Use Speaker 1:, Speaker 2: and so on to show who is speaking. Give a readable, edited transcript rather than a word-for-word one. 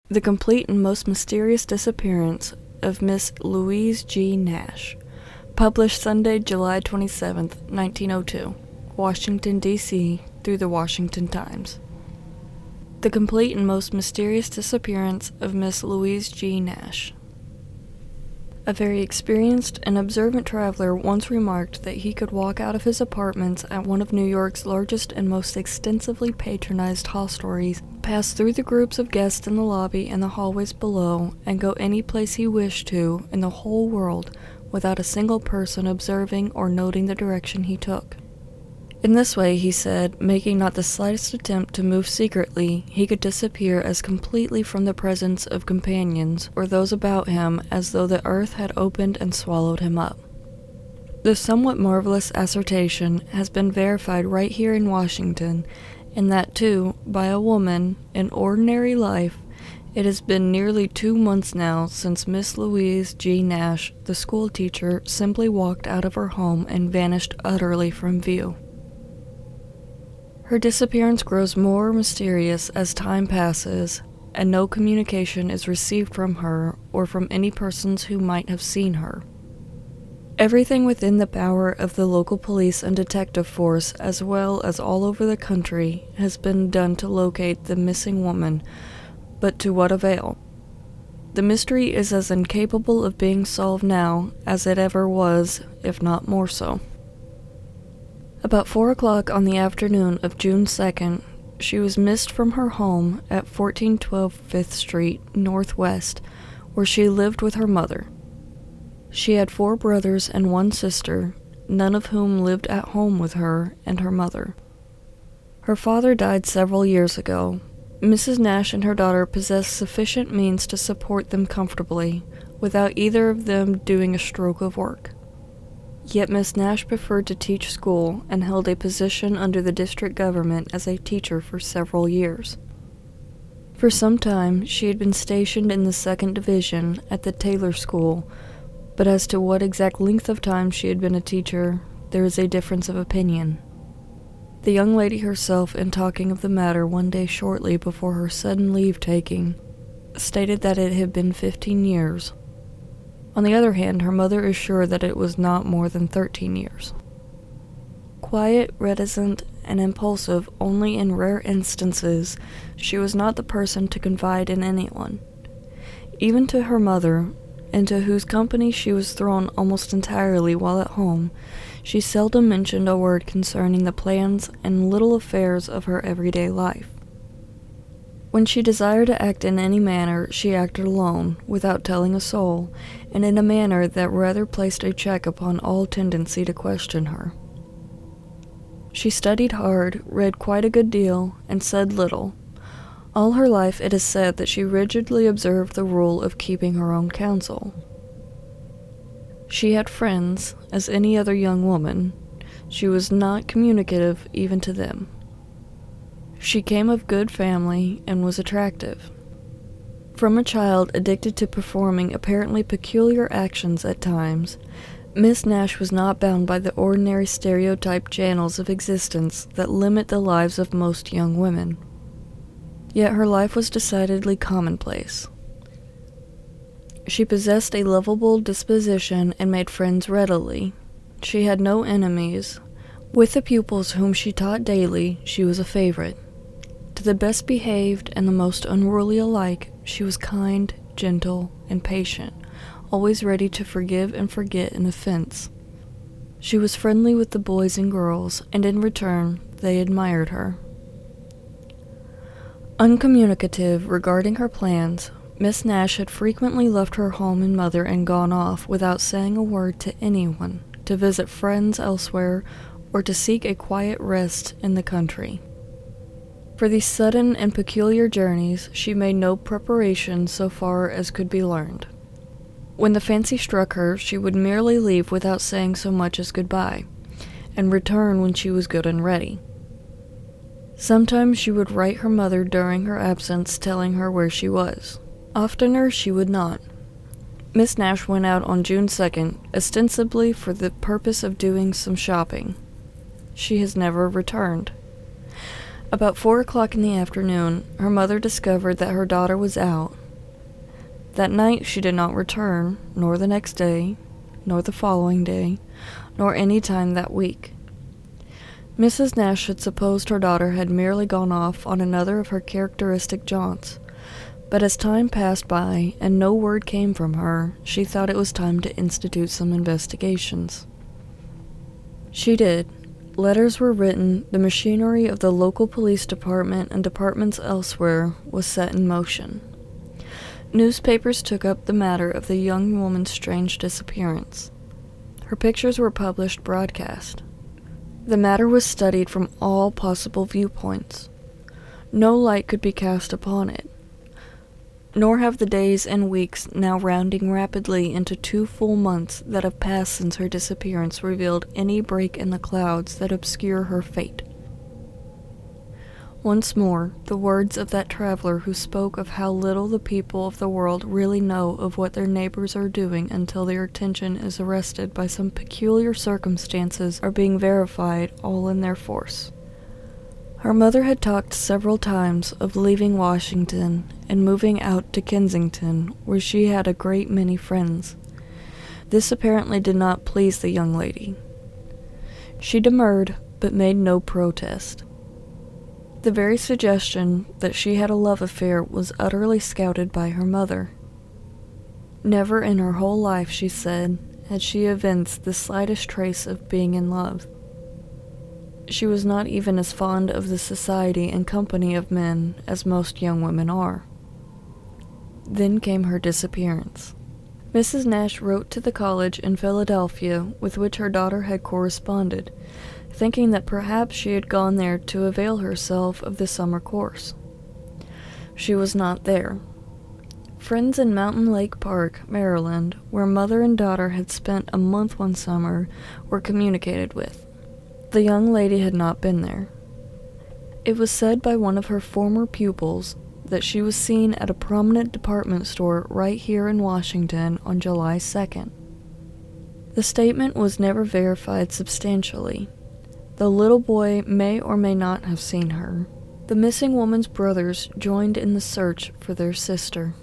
Speaker 1: The Complete and Most Mysterious Disappearance of Miss Louise G. Nash. Published Sunday, July 27, 1902. Washington, D.C. through the Washington Times. The Complete and Most Mysterious Disappearance of Miss Louise G. Nash. A very experienced and observant traveler once remarked that he could walk out of his apartments at one of New York's largest and most extensively patronized hostelries, pass through the groups of guests in the lobby and the hallways below, and go any place he wished to in the whole world without a single person observing or noting the direction he took. In this way, he said, making not the slightest attempt to move secretly, he could disappear as completely from the presence of companions or those about him as though the earth had opened and swallowed him up. This somewhat marvelous assertion has been verified right here in Washington, and that too by a woman in ordinary life. It has been nearly 2 months now since Miss Louise G. Nash, the school teacher, simply walked out of her home and vanished utterly from view. Her disappearance grows more mysterious as time passes, and no communication is received from her or from any persons who might have seen her. Everything within the power of the local police and detective force, as well as all over the country, has been done to locate the missing woman, but to what avail? The mystery is as incapable of being solved now as it ever was, if not more so. About 4 o'clock on the afternoon of June 2nd, she was missed from her home at 1412 Fifth Street, Northwest, where she lived with her mother. She had 4 brothers and 1 sister, none of whom lived at home with her and her mother. Her father died several years ago. Mrs. Nash and her daughter possessed sufficient means to support them comfortably, without either of them doing a stroke of work. Yet Miss Nash preferred to teach school and held a position under the district government as a teacher for several years. For some time, she had been stationed in the 2nd Division at the Taylor School, but as to what exact length of time she had been a teacher, there is a difference of opinion. The young lady herself, in talking of the matter one day shortly before her sudden leave-taking, stated that it had been 15 years. On the other hand, her mother is sure that it was not more than 13 years. Quiet, reticent, and impulsive only in rare instances, she was not the person to confide in anyone. Even to her mother, into whose company she was thrown almost entirely while at home, she seldom mentioned a word concerning the plans and little affairs of her everyday life. When she desired to act in any manner, she acted alone, without telling a soul, and in a manner that rather placed a check upon all tendency to question her. She studied hard, read quite a good deal, and said little. All her life it is said that she rigidly observed the rule of keeping her own counsel. She had friends, as any other young woman. She was not communicative even to them. She came of good family and was attractive. From a child addicted to performing apparently peculiar actions at times, Miss Nash was not bound by the ordinary stereotyped channels of existence that limit the lives of most young women. Yet her life was decidedly commonplace. She possessed a lovable disposition and made friends readily. She had no enemies. With the pupils whom she taught daily, she was a favorite. To the best behaved and the most unruly alike, she was kind, gentle, and patient, always ready to forgive and forget an offense. She was friendly with the boys and girls, and in return, they admired her. Uncommunicative regarding her plans, Miss Nash had frequently left her home and mother and gone off without saying a word to anyone, to visit friends elsewhere, or to seek a quiet rest in the country. For these sudden and peculiar journeys, she made no preparation so far as could be learned. When the fancy struck her, she would merely leave without saying so much as goodbye, and return when she was good and ready. Sometimes she would write her mother during her absence telling her where she was. Oftener she would not. Miss Nash went out on June 2nd, ostensibly for the purpose of doing some shopping. She has never returned. About 4 o'clock in the afternoon, her mother discovered that her daughter was out. That night she did not return, nor the next day, nor the following day, nor any time that week. Mrs. Nash had supposed her daughter had merely gone off on another of her characteristic jaunts, but as time passed by and no word came from her, she thought it was time to institute some investigations. She did. Letters were written, the machinery of the local police department and departments elsewhere was set in motion. Newspapers took up the matter of the young woman's strange disappearance. Her pictures were published broadcast. The matter was studied from all possible viewpoints. No light could be cast upon it. Nor have the days and weeks, now rounding rapidly into 2 full months that have passed since her disappearance, revealed any break in the clouds that obscure her fate. Once more, the words of that traveler who spoke of how little the people of the world really know of what their neighbors are doing until their attention is arrested by some peculiar circumstances are being verified all in their force. Her mother had talked several times of leaving Washington and moving out to Kensington, where she had a great many friends. This apparently did not please the young lady. She demurred, but made no protest. The very suggestion that she had a love affair was utterly scouted by her mother. Never in her whole life, she said, had she evinced the slightest trace of being in love. She was not even as fond of the society and company of men as most young women are. Then came her disappearance. Mrs. Nash wrote to the college in Philadelphia with which her daughter had corresponded, thinking that perhaps she had gone there to avail herself of the summer course. She was not there. Friends in Mountain Lake Park, Maryland, where mother and daughter had spent a month one summer, were communicated with. The young lady had not been there. It was said by one of her former pupils that she was seen at a prominent department store right here in Washington on July 2nd. The statement was never verified substantially. The little boy may or may not have seen her. The missing woman's brothers joined in the search for their sister.